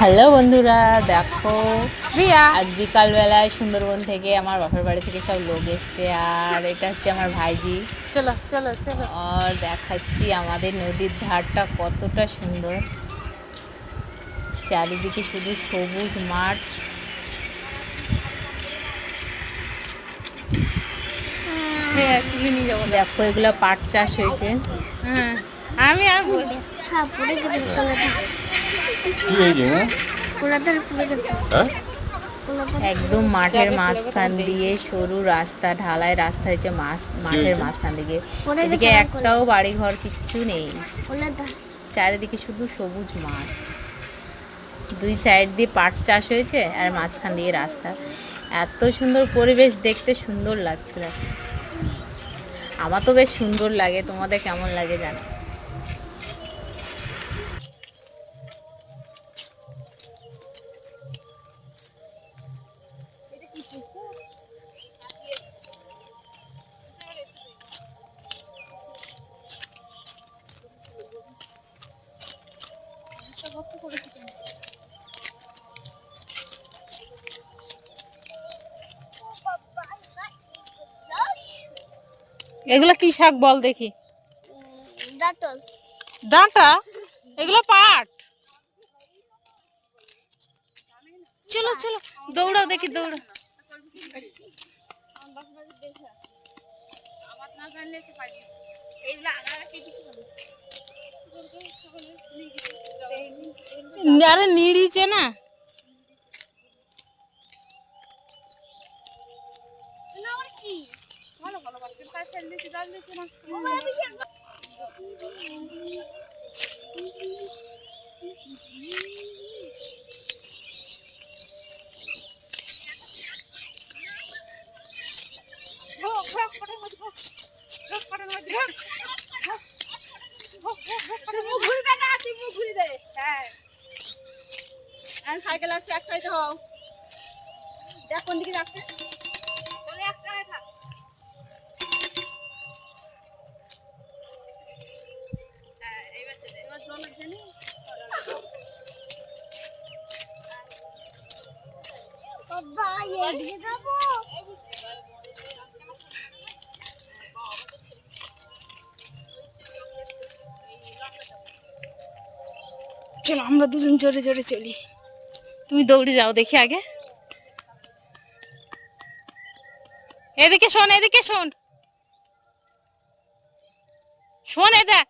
Hello বন্ধুরা, দেখো আজ বিকাল বেলায় সুন্দরবন থেকে আমার বাপের বাড়ি থেকে সব লোক এসছে। আর এটা হচ্ছে আমার ভাইজি। চলো চলো চলো। আর দেখাচ্ছি আমাদের নদীর ধারটা কতটা সুন্দর, চারিদিকে শুধু সবুজ মাঠ। হ্যাঁ, তুলে নিয়ে যাবো। দেখো এগুলো পাট চাষ হয়েছে। হ্যাঁ, আমি আসবো। একদম মাঠের মাঝখান দিয়ে সরু রাস্তা, ঢালাই রাস্তা হয়েছে মাঠের মাঝখান দিকে। এদিকে একটাও বাড়ি ঘর কিচ্ছু নেই, চারিদিকে শুধু সবুজ মাঠ। দুই সাইড দিয়ে পাট চাষ হয়েছে আর মাঝখান দিয়ে রাস্তা। এত সুন্দর পরিবেশ, দেখতে সুন্দর লাগছে। দেখো আমার তো বেশ সুন্দর লাগে, তোমাদের কেমন লাগে জানো। এগুলো কি শাক বল দেখি। ডাঁটা, এগুলো পাট। চলো চলো, দৌড়াও দেখি, দৌড়াও। আরে নিড়িছে না। সাইকেল আসছে, এক সাইডে হও। দেখ কোন দিকে যাচ্ছে। চলো আমরা দুজন জোরে জোরে চলি, তুমি দৌড়ে যাও দেখি আগে। এদিকে শোন, এদিকে শোন, শোন এ দেখ।